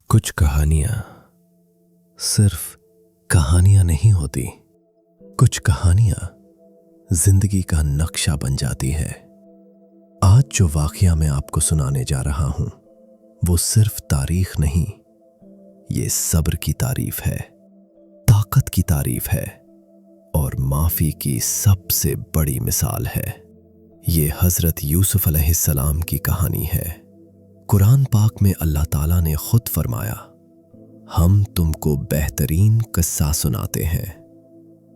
कुछ कहानियां सिर्फ कहानियां नहीं होती, कुछ कहानियां जिंदगी का नक्शा बन जाती है। आज जो वाकया मैं आपको सुनाने जा रहा हूं वो सिर्फ तारीख नहीं, ये सब्र की तारीफ है, ताकत की तारीफ है और माफी की सबसे बड़ी मिसाल है। ये हजरत यूसुफ अलैहिस्सलाम की कहानी है। कुरान पाक में अल्लाह ताला ने खुद फरमाया, हम तुमको बेहतरीन किस्सा सुनाते हैं,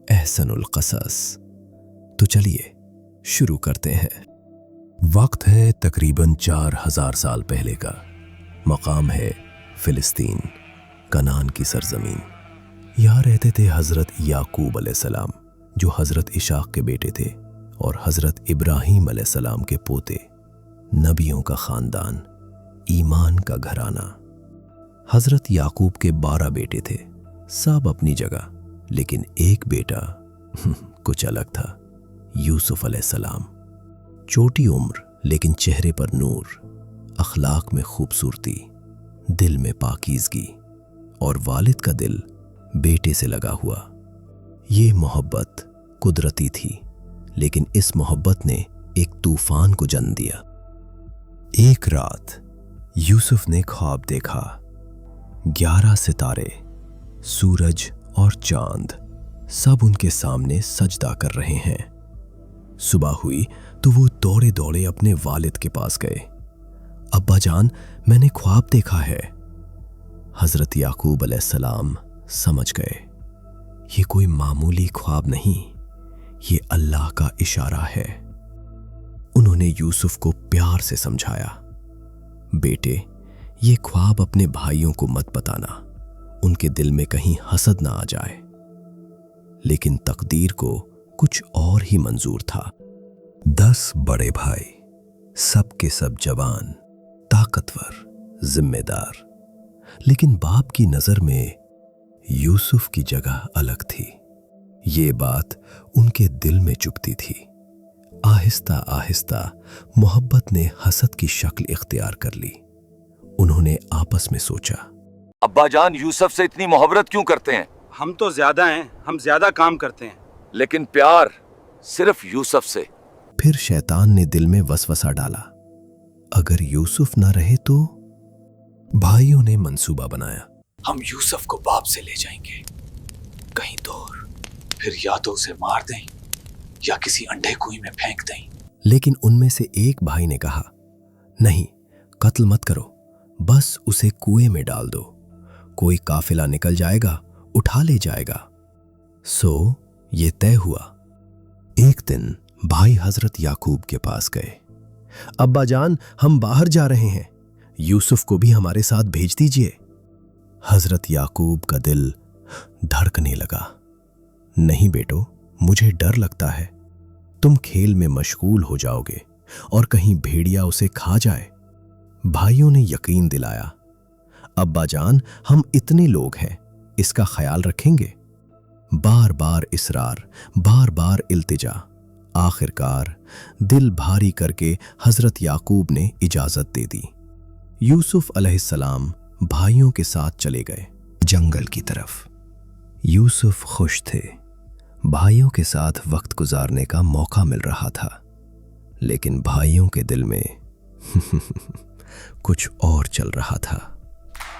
एहसनुल क़सस। तो चलिए शुरू करते हैं। वक्त है तकरीबन 4000 साल पहले का। मकाम है फिलिस्तीन, कनान की सरजमीन। यहाँ रहते थे हजरत याकूब अलैहिस्सलाम, जो हजरत इशाक के बेटे थे, और हजरत इब्राहीम अलैहिस्सलाम के पोते। नबियों का खानदान, ईमान का घराना। हजरत याकूब के 12 बेटे थे, सब अपनी जगह, लेकिन एक बेटा कुछ अलग था, यूसुफ अलैहिस्सलाम। छोटी उम्र लेकिन चेहरे पर नूर, अखलाक में खूबसूरती, दिल में पाकीज़गी, और वालिद का दिल बेटे से लगा हुआ। ये मोहब्बत कुदरती थी, लेकिन इस मोहब्बत ने एक तूफान को जन्म दिया। एक रात यूसुफ ने ख्वाब देखा, 11 सितारे, सूरज और चांद सब उनके सामने सजदा कर रहे हैं। सुबह हुई तो वो दौड़े दौड़े अपने वालिद के पास गए। अब्बा जान, मैंने ख्वाब देखा है। हजरत याकूब अलैहिस्सलाम समझ गए, ये कोई मामूली ख्वाब नहीं, ये अल्लाह का इशारा है। उन्होंने यूसुफ को प्यार से समझाया, बेटे, ये ख्वाब अपने भाइयों को मत बताना, उनके दिल में कहीं हसद ना आ जाए। लेकिन तकदीर को कुछ और ही मंजूर था। 10 बड़े भाई, सब के सब जवान, ताकतवर, जिम्मेदार, लेकिन बाप की नजर में यूसुफ की जगह अलग थी। ये बात उनके दिल में चुभती थी। आहिस्ता आहिस्ता मोहब्बत ने हसद की शक्ल इख्तियार कर ली। उन्होंने आपस में सोचा, अब्बा जान यूसुफ से इतनी मोहब्बत क्यों करते हैं? हम तो ज्यादा हैं, हम ज्यादा काम करते हैं, लेकिन प्यार सिर्फ यूसुफ से। फिर शैतान ने दिल में वसवसा डाला, अगर यूसुफ ना रहे तो? भाइयों ने मंसूबा बनाया, हम यूसुफ को बाप से ले जाएंगे कहीं दूर, फिर या तो उसे मार दें या किसी अंधे कुएं में फेंक दें। लेकिन उनमें से एक भाई ने कहा, नहीं, कत्ल मत करो, बस उसे कुएं में डाल दो, कोई काफिला निकल जाएगा, उठा ले जाएगा। सो ये तय हुआ। एक दिन भाई हजरत याकूब के पास गए, अब्बा जान, हम बाहर जा रहे हैं, यूसुफ को भी हमारे साथ भेज दीजिए। हजरत याकूब का दिल धड़कने लगा, नहीं बेटो, मुझे डर लगता है, तुम खेल में मशगूल हो जाओगे और कहीं भेड़िया उसे खा जाए। भाइयों ने यकीन दिलाया, अब्बा जान, हम इतने लोग हैं, इसका ख्याल रखेंगे। बार बार इसरार, बार बार इल्तिजा, आखिरकार दिल भारी करके हजरत याकूब ने इजाजत दे दी। यूसुफ अलैहिस्सलाम भाइयों के साथ चले गए जंगल की तरफ। यूसुफ खुश थे, भाइयों के साथ वक्त गुजारने का मौका मिल रहा था, लेकिन भाइयों के दिल में कुछ और चल रहा था।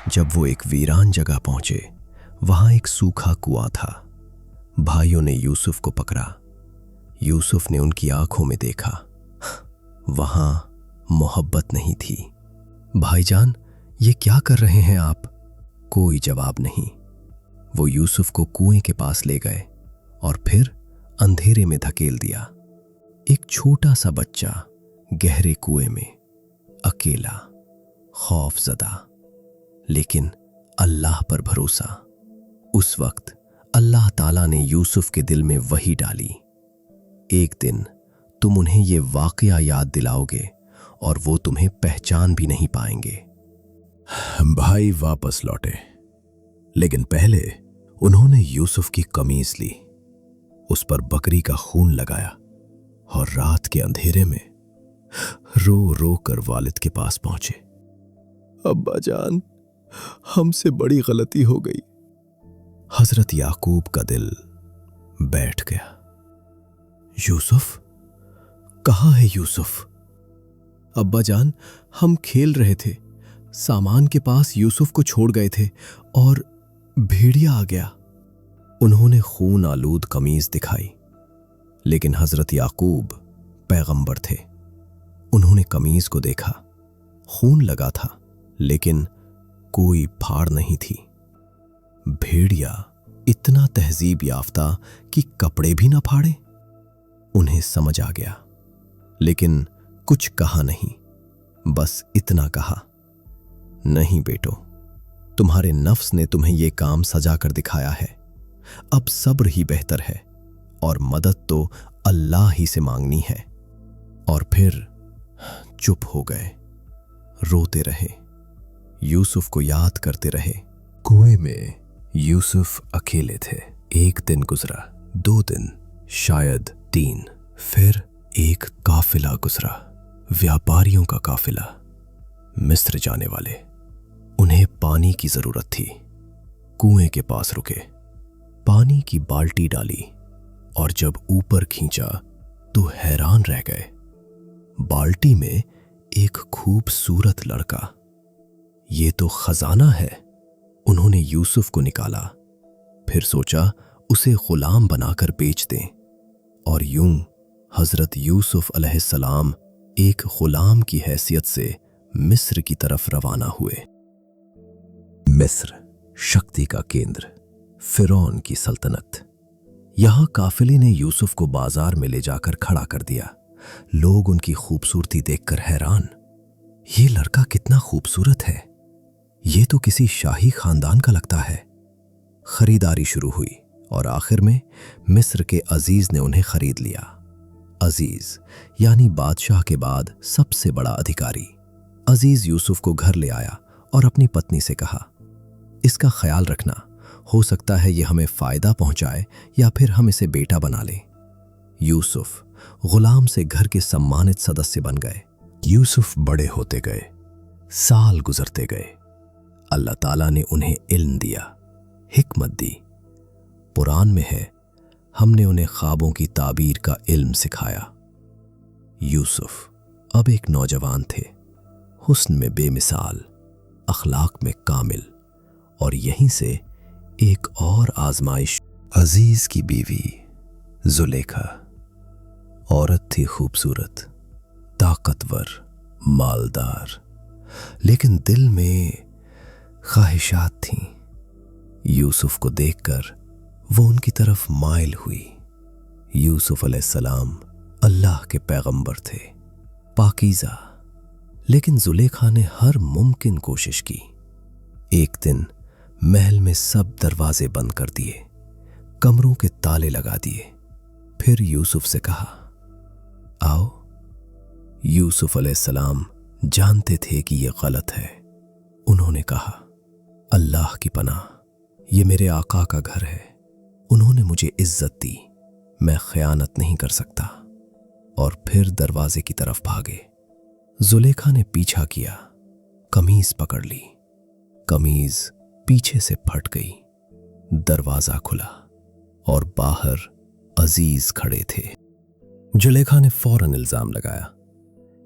जब वो एक वीरान जगह पहुंचे, वहां एक सूखा कुआं था। भाइयों ने यूसुफ को पकड़ा। यूसुफ ने उनकी आंखों में देखा, वहां मोहब्बत नहीं थी। भाईजान, ये क्या कर रहे हैं आप? कोई जवाब नहीं। वो यूसुफ को कुएं के पास ले गए और फिर अंधेरे में धकेल दिया। एक छोटा सा बच्चा गहरे कुएं में, अकेला, खौफजदा, लेकिन अल्लाह पर भरोसा। उस वक्त अल्लाह ताला ने यूसुफ के दिल में वही डाली, एक दिन तुम उन्हें ये वाकया याद दिलाओगे और वो तुम्हें पहचान भी नहीं पाएंगे। भाई वापस लौटे, लेकिन पहले उन्होंने यूसुफ की कमीज ली, उस पर बकरी का खून लगाया और रात के अंधेरे में रो रो कर वालिद के पास पहुंचे। अब्बा जान, हमसे बड़ी गलती हो गई। हजरत याकूब का दिल बैठ गया। यूसुफ, कहाँ है यूसुफ? अब्बा जान, हम खेल रहे थे, सामान के पास यूसुफ को छोड़ गए थे और भेड़िया आ गया। उन्होंने खून आलूद कमीज दिखाई, लेकिन हजरत याकूब पैगंबर थे। उन्होंने कमीज को देखा, खून लगा था, लेकिन कोई फाड़ नहीं थी। भेड़िया इतना तहजीब याफ्ता कि कपड़े भी ना फाड़े। उन्हें समझ आ गया, लेकिन कुछ कहा नहीं, बस इतना कहा, नहीं बेटो, तुम्हारे नफ्स ने तुम्हें यह काम सजा कर दिखाया है। अब सब्र ही बेहतर है और मदद तो अल्लाह ही से मांगनी है। और फिर चुप हो गए, रोते रहे, यूसुफ को याद करते रहे। कुएं में यूसुफ अकेले थे। एक दिन गुजरा, 2 दिन, शायद 3, फिर एक काफिला गुजरा, व्यापारियों का काफिला, मिस्र जाने वाले। उन्हें पानी की जरूरत थी। कुएं के पास रुके, पानी की बाल्टी डाली और जब ऊपर खींचा तो हैरान रह गए। बाल्टी में एक खूबसूरत लड़का। ये तो खजाना है। उन्होंने यूसुफ को निकाला, फिर सोचा उसे गुलाम बनाकर बेच दें, और यूं हजरत यूसुफ अलैहिस्सलाम एक गुलाम की हैसियत से मिस्र की तरफ रवाना हुए। मिस्र शक्ति का केंद्र, फिरौन की सल्तनत। यहां काफिले ने यूसुफ को बाजार में ले जाकर खड़ा कर दिया। लोग उनकी खूबसूरती देखकर हैरान। ये लड़का कितना खूबसूरत है, ये तो किसी शाही खानदान का लगता है। खरीदारी शुरू हुई और आखिर में मिस्र के अजीज ने उन्हें खरीद लिया। अजीज यानी बादशाह के बाद सबसे बड़ा अधिकारी। अजीज यूसुफ को घर ले आया और अपनी पत्नी से कहा, इसका ख्याल रखना, हो सकता है ये हमें फायदा पहुंचाए या फिर हम इसे बेटा बना ले। यूसुफ गुलाम से घर के सम्मानित सदस्य बन गए। यूसुफ बड़े होते गए, साल गुजरते गए। अल्लाह ताला ने उन्हें इल्म दिया, हिकमत दी। कुरान में है, हमने उन्हें ख्वाबों की ताबीर का इल्म सिखाया। यूसुफ अब एक नौजवान थे, हुस्न में बेमिसाल, अखलाक में कामिल, और यहीं से एक और आजमाइश। अजीज की बीवी जुलेखा औरत थी, खूबसूरत, ताकतवर, मालदार, लेकिन दिल में ख्वाहिशात थीं। यूसुफ को देखकर वो उनकी तरफ माइल हुई। यूसुफ अलैहिस्सलाम अल्लाह के पैगंबर थे, पाकीज़ा, लेकिन जुलेखा ने हर मुमकिन कोशिश की। एक दिन महल में सब दरवाजे बंद कर दिए, कमरों के ताले लगा दिए। फिर यूसुफ से कहा, आओ। यूसुफ अलैहिस्सलाम जानते थे कि यह गलत है। उन्होंने कहा, अल्लाह की पनाह, ये मेरे आका का घर है, उन्होंने मुझे इज्जत दी, मैं खयानत नहीं कर सकता। और फिर दरवाजे की तरफ भागे। जुलेखा ने पीछा किया, कमीज पकड़ ली, कमीज पीछे से फट गई। दरवाजा खुला और बाहर अजीज खड़े थे। जुलेखा ने फौरन इल्जाम लगाया,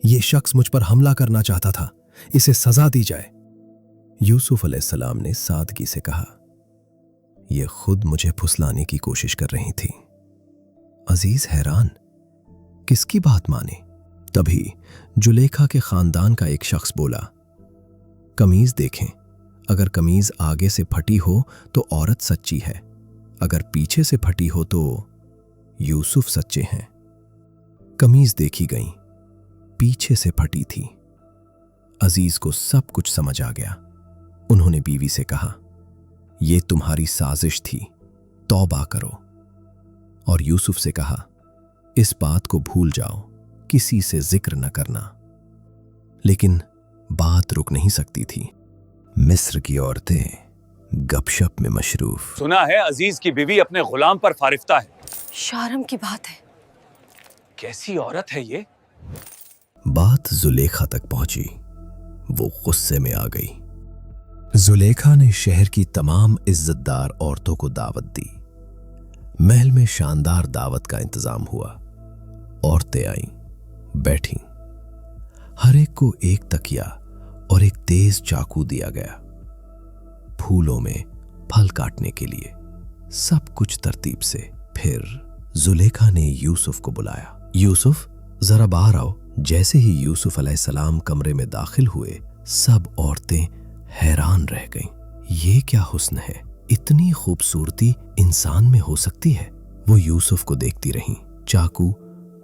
ये शख्स मुझ पर हमला करना चाहता था, इसे सजा दी जाए। यूसुफ अलैहिस्सलाम ने सादगी से कहा, यह खुद मुझे फुसलाने की कोशिश कर रही थी। अजीज हैरान, किसकी बात माने? तभी जुलेखा के खानदान का एक शख्स बोला, कमीज देखें, अगर कमीज आगे से फटी हो तो औरत सच्ची है, अगर पीछे से फटी हो तो यूसुफ सच्चे हैं। कमीज देखी गई, पीछे से फटी थी। अजीज को सब कुछ समझ आ गया। उन्होंने बीवी से कहा, यह तुम्हारी साजिश थी, तौबा करो। और यूसुफ से कहा, इस बात को भूल जाओ, किसी से जिक्र न करना। लेकिन बात रुक नहीं सकती थी। मिस्र की औरतें गपशप में मशरूफ। सुना है अजीज की बीवी अपने गुलाम पर फारिफ्ता है। शर्म की बात है। कैसी औरत है ये? बात जुलेखा तक पहुंची, वो गुस्से में आ गई। जुलेखा ने शहर की तमाम इज्जतदार औरतों को दावत दी। महल में शानदार दावत का इंतजाम हुआ। औरतें आईं, बैठीं। हर एक को एक तकिया और एक तेज चाकू दिया गया। फूलों में फल काटने के लिए सब कुछ तरतीब से। फिर जुलेखा ने यूसुफ को बुलाया। यूसुफ, जरा बाहर आओ। जैसे ही यूसुफ अलैहिस्सलाम कमरे में दाखिल हुए, सब औरतें हैरान रह गईं। ये क्या हुस्न है, इतनी खूबसूरती इंसान में हो सकती है। वो यूसुफ को देखती रहीं। चाकू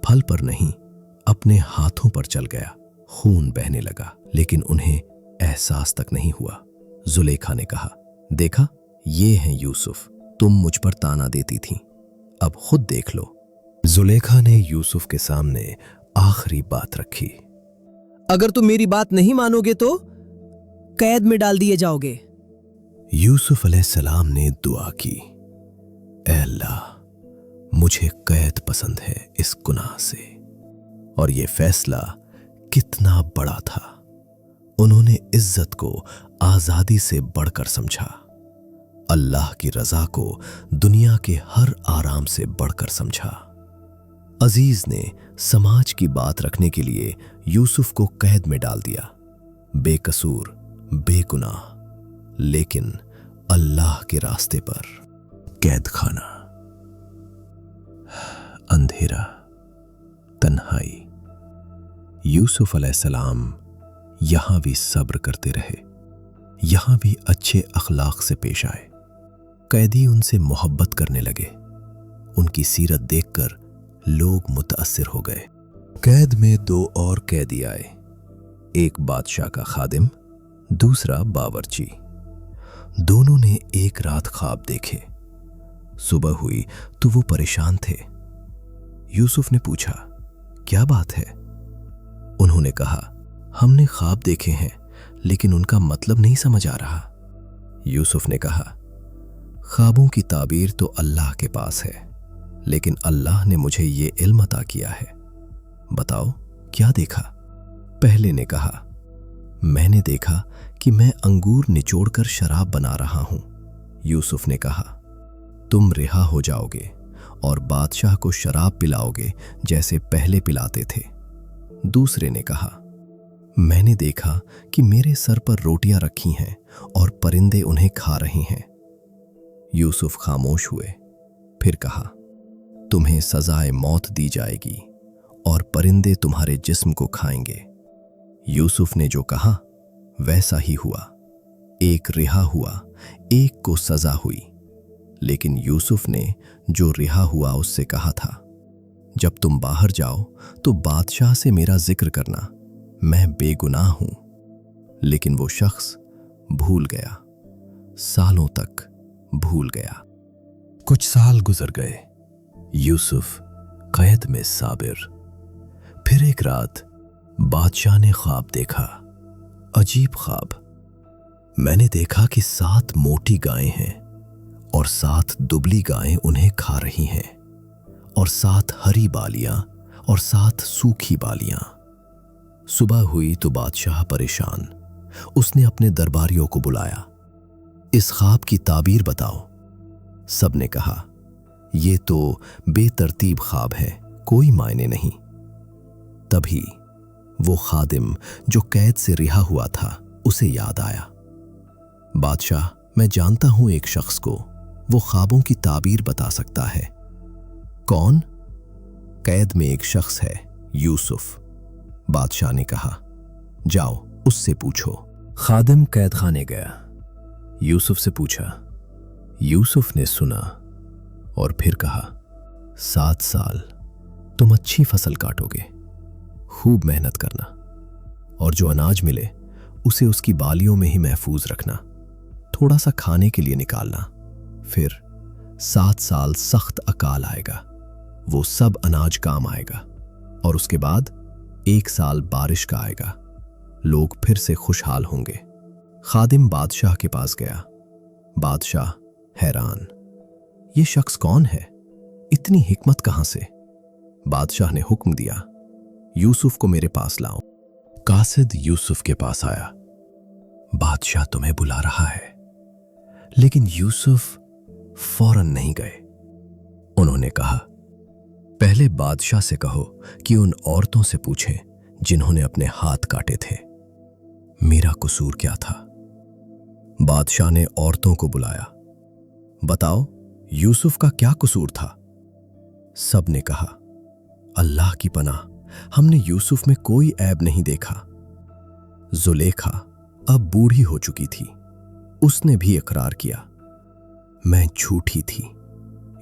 फल पर नहीं, अपने हाथों पर चल गया। खून बहने लगा, लेकिन उन्हें एहसास तक नहीं हुआ। जुलेखा ने कहा, देखा, ये हैं यूसुफ, तुम मुझ पर ताना देती थीं, अब खुद देख लो। जुलेखा ने यूसुफ के सामने आखिरी बात रखी। अगर तुम मेरी बात नहीं मानोगे तो कैद में डाल दिए जाओगे। यूसुफ अलैहिस्सलाम ने दुआ की, ऐ अल्लाह, मुझे कैद पसंद है इस गुनाह से। और ये फैसला कितना बड़ा था। उन्होंने इज्जत को आजादी से बढ़कर समझा, अल्लाह की रजा को दुनिया के हर आराम से बढ़कर समझा। अजीज ने समाज की बात रखने के लिए यूसुफ को कैद में डाल दिया, बेकसूर, बेगुनाह, लेकिन अल्लाह के रास्ते पर। कैद खाना, अंधेरा, तन्हाई। यूसुफ अलैहिस्सलाम यहां भी सब्र करते रहे, यहां भी अच्छे अखलाक से पेश आए। कैदी उनसे मोहब्बत करने लगे। उनकी सीरत देखकर लोग मुतासिर हो गए। कैद में 2 और कैदी आए, एक बादशाह का खादिम, दूसरा बावर्ची। दोनों ने एक रात ख्वाब देखे। सुबह हुई तो वो परेशान थे। यूसुफ ने पूछा, क्या बात है? उन्होंने कहा, हमने ख्वाब देखे हैं, लेकिन उनका मतलब नहीं समझ आ रहा। यूसुफ ने कहा, ख्वाबों की ताबीर तो अल्लाह के पास है, लेकिन अल्लाह ने मुझे ये इल्म अता किया है। बताओ, क्या देखा? पहले ने कहा, मैंने देखा कि मैं अंगूर निचोड़कर शराब बना रहा हूं। यूसुफ ने कहा, तुम रिहा हो जाओगे और बादशाह को शराब पिलाओगे जैसे पहले पिलाते थे। दूसरे ने कहा, मैंने देखा कि मेरे सर पर रोटियां रखी हैं और परिंदे उन्हें खा रहे हैं। यूसुफ खामोश हुए, फिर कहा, तुम्हें सजाए मौत दी जाएगी और परिंदे तुम्हारे जिस्म को खाएंगे। यूसुफ ने जो कहा वैसा ही हुआ। एक रिहा हुआ, एक को सजा हुई। लेकिन यूसुफ ने जो रिहा हुआ उससे कहा था, जब तुम बाहर जाओ तो बादशाह से मेरा जिक्र करना, मैं बेगुनाह हूं। लेकिन वो शख्स भूल गया, सालों तक भूल गया। कुछ साल गुजर गए। यूसुफ कैद में साबिर। फिर एक रात बादशाह ने ख्वाब देखा, अजीब ख्वाब। मैंने देखा कि 7 मोटी गायें हैं और 7 दुबली गायें उन्हें खा रही हैं, और 7 हरी बालियां और 7 सूखी बालियां। सुबह हुई तो बादशाह परेशान। उसने अपने दरबारियों को बुलाया, इस ख्वाब की ताबीर बताओ। सबने कहा, ये तो बेतरतीब ख्वाब है, कोई मायने नहीं। तभी वो खादिम जो कैद से रिहा हुआ था, उसे याद आया। बादशाह, मैं जानता हूं एक शख्स को, वो ख्वाबों की ताबीर बता सकता है। कौन? कैद में एक शख्स है, यूसुफ। बादशाह ने कहा, जाओ उससे पूछो। खादिम कैद खाने गया, यूसुफ से पूछा। यूसुफ ने सुना और फिर कहा, 7 साल तुम अच्छी फसल काटोगे, खूब मेहनत करना, और जो अनाज मिले उसे उसकी बालियों में ही महफूज रखना, थोड़ा सा खाने के लिए निकालना। फिर 7 साल सख्त अकाल आएगा, वो सब अनाज काम आएगा, और उसके बाद 1 साल बारिश का आएगा, लोग फिर से खुशहाल होंगे। खादिम बादशाह के पास गया। बादशाह हैरान, ये शख्स कौन है, इतनी हिकमत कहां से? बादशाह ने हुक्म दिया, यूसुफ को मेरे पास लाओ। कासिद यूसुफ के पास आया। बादशाह तुम्हें बुला रहा है। लेकिन यूसुफ फौरन नहीं गए। उन्होंने कहा, पहले बादशाह से कहो कि उन औरतों से पूछें जिन्होंने अपने हाथ काटे थे, मेरा कसूर क्या था। बादशाह ने औरतों को बुलाया। बताओ, यूसुफ का क्या कसूर था? सब ने कहा, अल्लाह की पनाह, हमने यूसुफ में कोई ऐब नहीं देखा। जुलेखा अब बूढ़ी हो चुकी थी। उसने भी इकरार किया, मैं झूठी थी,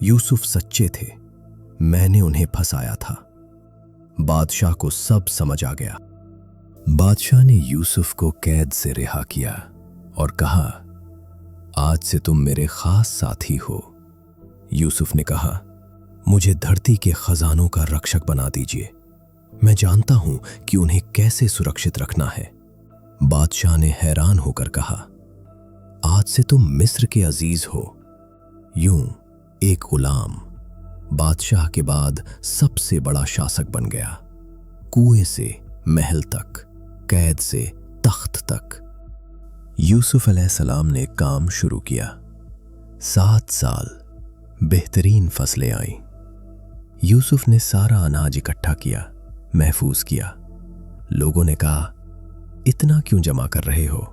यूसुफ सच्चे थे, मैंने उन्हें फंसाया था। बादशाह को सब समझ आ गया। बादशाह ने यूसुफ को कैद से रिहा किया और कहा, आज से तुम मेरे खास साथी हो। यूसुफ ने कहा, मुझे धरती के खजानों का रक्षक बना दीजिए, मैं जानता हूं कि उन्हें कैसे सुरक्षित रखना है। बादशाह ने हैरान होकर कहा, आज से तुम मिस्र के अजीज हो। यूं एक गुलाम बादशाह के बाद सबसे बड़ा शासक बन गया। कुएं से महल तक, कैद से तख्त तक। यूसुफ अलैहिस्सलाम ने काम शुरू किया। 7 साल बेहतरीन फसलें आईं। यूसुफ ने सारा अनाज इकट्ठा किया, महफूज किया। लोगों ने कहा, इतना क्यों जमा कर रहे हो?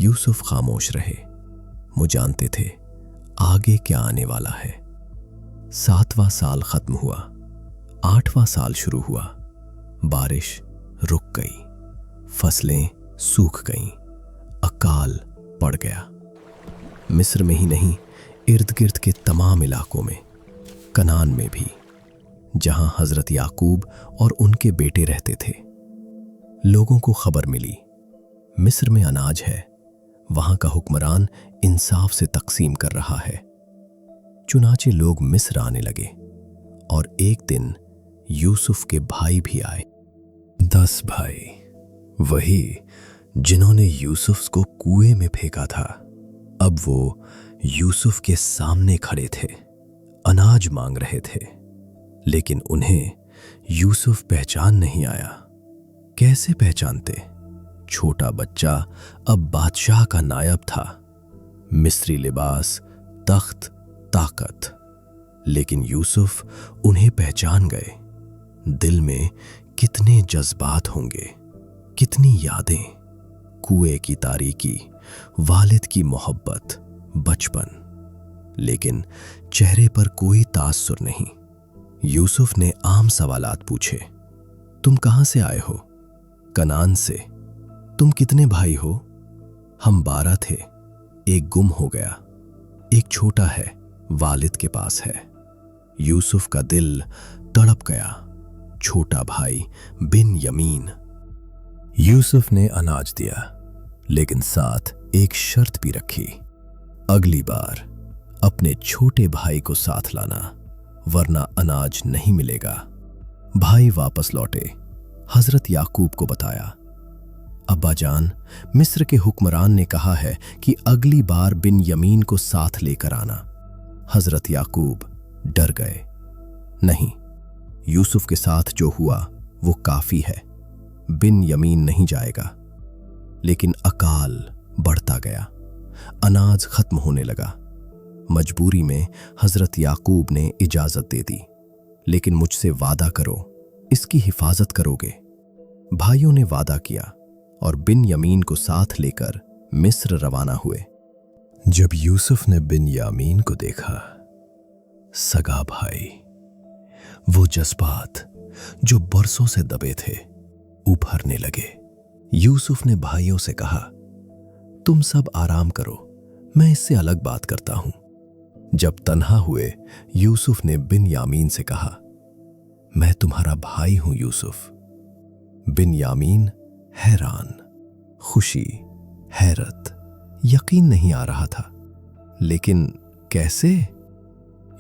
यूसुफ खामोश रहे। वो जानते थे आगे क्या आने वाला है। 7वां साल खत्म हुआ, 8वां साल शुरू हुआ। बारिश रुक गई, फसलें सूख गईं, अकाल पड़ गया। मिस्र में ही नहीं, इर्द गिर्द के तमाम इलाकों में, कनान में भी, जहां हजरत याकूब और उनके बेटे रहते थे। लोगों को खबर मिली, मिस्र में अनाज है, वहां का हुक्मरान इंसाफ से तकसीम कर रहा है। चुनाचे लोग मिस्र आने लगे और एक दिन यूसुफ के भाई भी आए। 10 भाई, वही जिन्होंने यूसुफ को कुएं में फेंका था। अब वो यूसुफ के सामने खड़े थे, अनाज मांग रहे थे, लेकिन उन्हें यूसुफ पहचान नहीं आया। कैसे पहचानते? छोटा बच्चा अब बादशाह का नायब था, मिस्री लिबास, तख्त, ताकत। लेकिन यूसुफ उन्हें पहचान गए। दिल में कितने जज्बात होंगे, कितनी यादें, कुएं की तारीकी, वालिद की मोहब्बत, बचपन। लेकिन चेहरे पर कोई तासुर नहीं। यूसुफ ने आम सवालात पूछे, तुम कहां से आए हो? कनान से। तुम कितने भाई हो? हम 12 थे, एक गुम हो गया, एक छोटा है, वालिद के पास है। यूसुफ का दिल तड़प गया। छोटा भाई बिन यमीन। यूसुफ ने अनाज दिया, लेकिन साथ एक शर्त भी रखी, अगली बार अपने छोटे भाई को साथ लाना, वरना अनाज नहीं मिलेगा। भाई वापस लौटे। हजरत याकूब को बताया, अब्बा जान, मिस्र के हुक्मरान ने कहा है कि अगली बार बिन यमीन को साथ लेकर आना। हजरत याकूब डर गए। नहीं, यूसुफ के साथ जो हुआ वो काफी है, बिन यमीन नहीं जाएगा। लेकिन अकाल बढ़ता गया, अनाज खत्म होने लगा। मजबूरी में हजरत याकूब ने इजाजत दे दी, लेकिन मुझसे वादा करो, इसकी हिफाजत करोगे। भाइयों ने वादा किया और बिन यमीन को साथ लेकर मिस्र रवाना हुए। जब यूसुफ ने बिन यामीन को देखा, सगा भाई, वो जज्बात जो बरसों से दबे थे उभरने लगे। यूसुफ ने भाइयों से कहा, तुम सब आराम करो, मैं इससे अलग बात करता हूं। जब तन्हा हुए, यूसुफ ने बिन यामीन से कहा, मैं तुम्हारा भाई हूं यूसुफ। बिन यामीन हैरान, खुशी, हैरत, यकीन नहीं आ रहा था। लेकिन कैसे?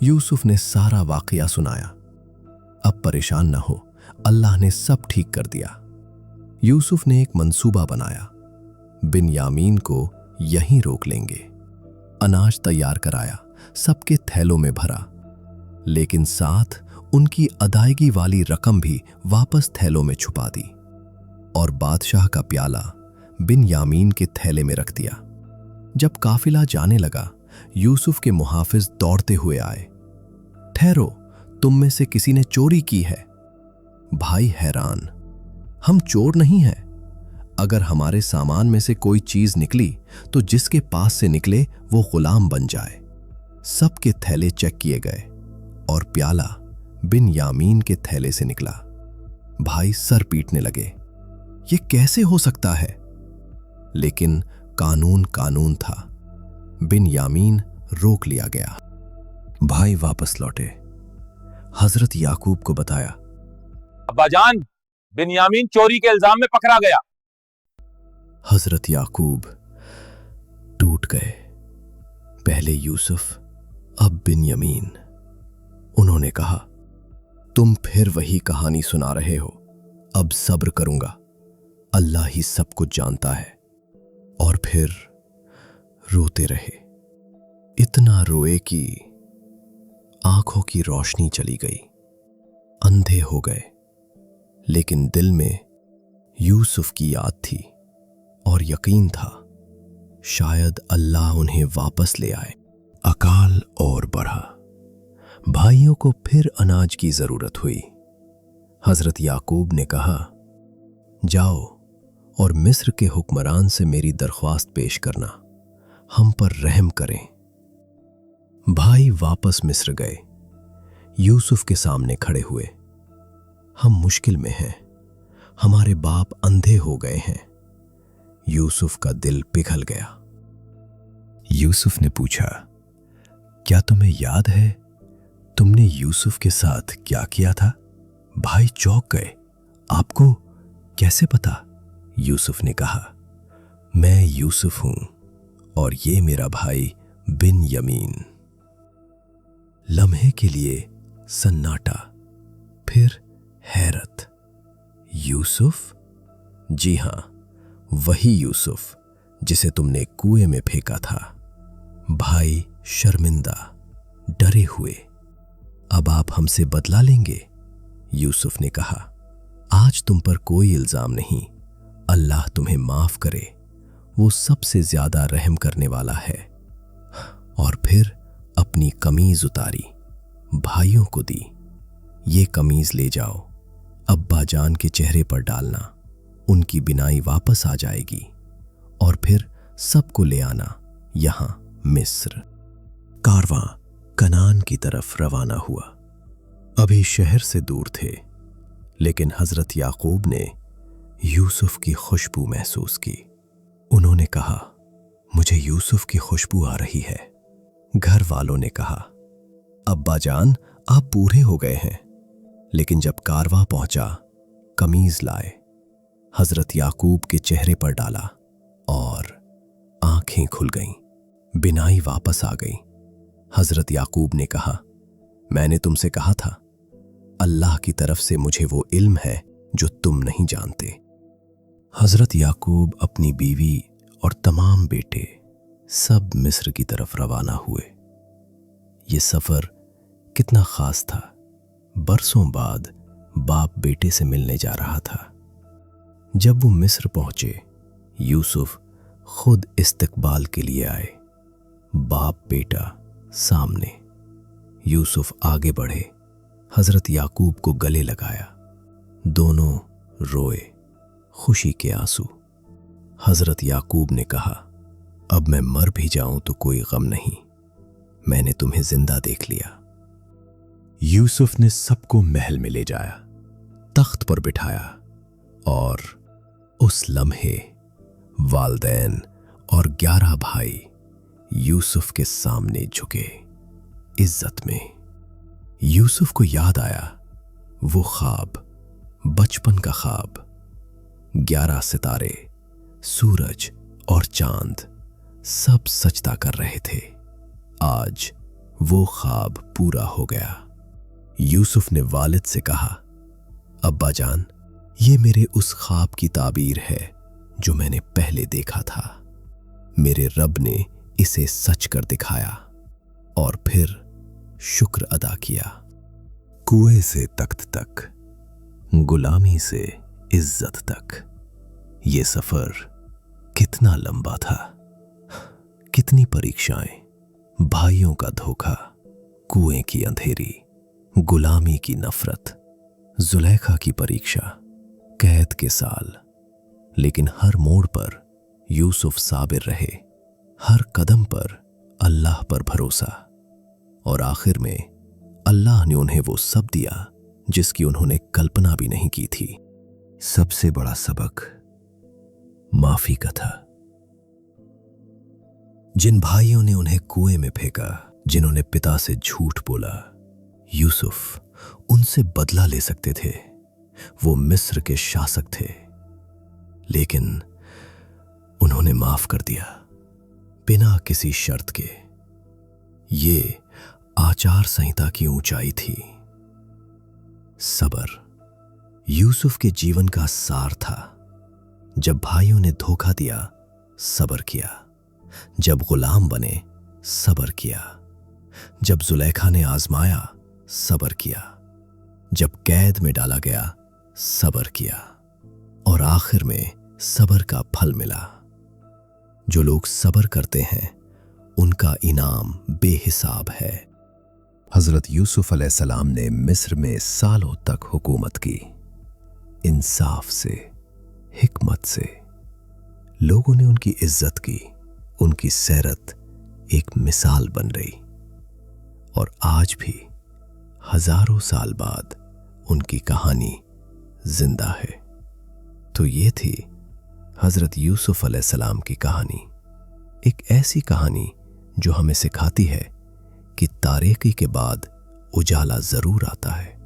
यूसुफ ने सारा वाकया सुनाया। अब परेशान न हो, अल्लाह ने सब ठीक कर दिया। यूसुफ ने एक मंसूबा बनाया, बिन यामीन को यहीं रोक लेंगे। अनाज तैयार कराया, सबके थैलों में भरा, लेकिन साथ उनकी अदायगी वाली रकम भी वापस थैलों में छुपा दी। और बादशाह का प्याला बिन यामीन के थैले में रख दिया। जब काफिला जाने लगा, यूसुफ के मुहाफिज दौड़ते हुए आए। ठहरो, तुम में से किसी ने चोरी की है। भाई हैरान, हम चोर नहीं हैं। अगर हमारे सामान में से कोई चीज निकली तो जिसके पास से निकले वो गुलाम बन जाए। सबके थैले चेक किए गए और प्याला बिन यामीन के थैले से निकला। भाई सर पीटने लगे, ये कैसे हो सकता है? लेकिन कानून कानून था। बिन यामीन रोक लिया गया। भाई वापस लौटे, हजरत याकूब को बताया, अब्बाजान, बिन्यामीन चोरी के इल्जाम में पकड़ा गया। हजरत याकूब टूट गए। पहले यूसुफ, अब बिन्यामीन। उन्होंने कहा, तुम फिर वही कहानी सुना रहे हो। अब सब्र करूंगा, अल्लाह ही सब कुछ जानता है। और फिर रोते रहे, इतना रोए कि आंखों की रोशनी चली गई, अंधे हो गए। लेकिन दिल में यूसुफ की याद थी और यकीन था शायद अल्लाह उन्हें वापस ले आए। अकाल और बढ़ा। भाइयों को फिर अनाज की जरूरत हुई। हजरत याकूब ने कहा, जाओ और मिस्र के हुक्मरान से मेरी दरख्वास्त पेश करना, हम पर रहम करें। भाई वापस मिस्र गए। यूसुफ के सामने खड़े हुए। हम मुश्किल में हैं, हमारे बाप अंधे हो गए हैं। यूसुफ का दिल पिघल गया। यूसुफ ने पूछा, क्या तुम्हें याद है तुमने यूसुफ के साथ क्या किया था? भाई चौंक गए। आपको कैसे पता? यूसुफ ने कहा, मैं यूसुफ हूं और ये मेरा भाई बिन यमीन। लम्हे के लिए सन्नाटा, फिर हैरत। यूसुफ? जी हां, वही यूसुफ जिसे तुमने कुएं में फेंका था। भाई शर्मिंदा, डरे हुए। अब आप हमसे बदला लेंगे? यूसुफ ने कहा, आज तुम पर कोई इल्जाम नहीं। अल्लाह तुम्हें माफ करे, वो सबसे ज्यादा रहम करने वाला है। और फिर अपनी कमीज उतारी, भाइयों को दी। ये कमीज ले जाओ, अब्बा जान के चेहरे पर डालना, उनकी बिनाई वापस आ जाएगी। और फिर सबको ले आना यहां मिस्र। कारवां कनान की तरफ रवाना हुआ। अभी शहर से दूर थे, लेकिन हजरत याकूब ने यूसुफ की खुशबू महसूस की। उन्होंने कहा, मुझे यूसुफ की खुशबू आ रही है। घर वालों ने कहा, अब्बा जान आप बूढ़े हो गए हैं। लेकिन जब कारवां पहुंचा, कमीज लाए, हजरत याकूब के चेहरे पर डाला और आंखें खुल गईं, बिनाई वापस आ गई। हजरत याकूब ने कहा, मैंने तुमसे कहा था, अल्लाह की तरफ से मुझे वो इल्म है जो तुम नहीं जानते। हजरत याकूब अपनी बीवी और तमाम बेटे सब मिस्र की तरफ रवाना हुए। ये सफर कितना खास था। बरसों बाद बाप बेटे से मिलने जा रहा था। जब वो मिस्र पहुंचे, यूसुफ खुद इस्तकबाल के लिए आए। बाप बेटा सामने। यूसुफ आगे बढ़े, हजरत याकूब को गले लगाया। दोनों रोए, खुशी के आंसू। हजरत याकूब ने कहा, अब मैं मर भी जाऊं तो कोई गम नहीं, मैंने तुम्हें जिंदा देख लिया। यूसुफ ने सबको महल में ले जाया, तख्त पर बिठाया और उस लम्हे वालदैन और 11 भाई यूसुफ के सामने झुके इज्जत में। यूसुफ को याद आया वो ख्वाब, बचपन का ख्वाब। 11 सितारे, सूरज और चांद सब सजदा कर रहे थे। आज वो ख्वाब पूरा हो गया। यूसुफ ने वालिद से कहा, अब्बा जान, ये मेरे उस ख्वाब की ताबीर है जो मैंने पहले देखा था। मेरे रब ने इसे सच कर दिखाया। और फिर शुक्र अदा किया। कुएं से तख्त तक, गुलामी से इज्जत तक, ये सफर कितना लंबा था, कितनी परीक्षाएं, भाइयों का धोखा, कुएं की अंधेरी, गुलामी की नफरत, जुलेखा की परीक्षा, कैद के साल। लेकिन हर मोड़ पर यूसुफ साबिर रहे, हर कदम पर अल्लाह पर भरोसा। और आखिर में अल्लाह ने उन्हें वो सब दिया जिसकी उन्होंने कल्पना भी नहीं की थी। सबसे बड़ा सबक माफी का था। जिन भाइयों ने उन्हें कुएं में फेंका, जिन्होंने पिता से झूठ बोला, यूसुफ उनसे बदला ले सकते थे। वो मिस्र के शासक थे, लेकिन उन्होंने माफ कर दिया बिना किसी शर्त के। ये आचार संहिता की ऊंचाई थी। सबर यूसुफ के जीवन का सार था। जब भाइयों ने धोखा दिया, सबर किया। जब गुलाम बने, सबर किया। जब जुलेखा ने आजमाया, सबर किया। जब कैद में डाला गया, सबर किया। और आखिर में सबर का फल मिला। जो लोग सबर करते हैं, उनका इनाम बेहिसाब है। हजरत यूसुफ अलैहिस्सलाम ने मिस्र में सालों तक हुकूमत की, इंसाफ से, हिकमत से। लोगों ने उनकी इज्जत की, उनकी सैरत एक मिसाल बन रही। और आज भी हजारों साल बाद उनकी कहानी जिंदा है। तो ये थी हजरत यूसुफ अलैहिस्सलाम की कहानी। एक ऐसी कहानी जो हमें सिखाती है कि तारीकी के बाद उजाला जरूर आता है,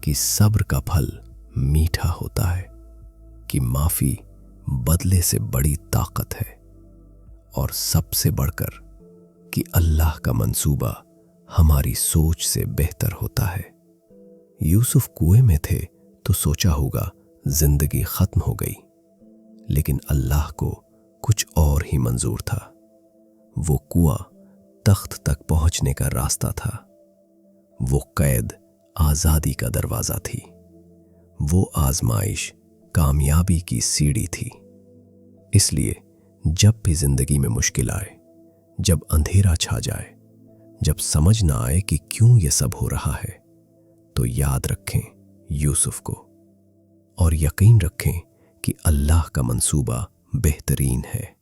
कि सब्र का फल मीठा होता है, कि माफी बदले से बड़ी ताकत है, और सबसे बढ़कर कि अल्लाह का मंसूबा हमारी सोच से बेहतर होता है। यूसुफ कुएं में थे तो सोचा होगा जिंदगी खत्म हो गई, लेकिन अल्लाह को कुछ और ही मंजूर था। वो कुआं तख्त तक पहुंचने का रास्ता था। वो कैद आजादी का दरवाजा थी। वो आजमाइश कामयाबी की सीढ़ी थी। इसलिए जब भी जिंदगी में मुश्किल आए, जब अंधेरा छा जाए, जब समझ ना आए कि क्यों ये सब हो रहा है, तो याद रखें यूसुफ को, और यकीन रखें कि अल्लाह का मंसूबा बेहतरीन है।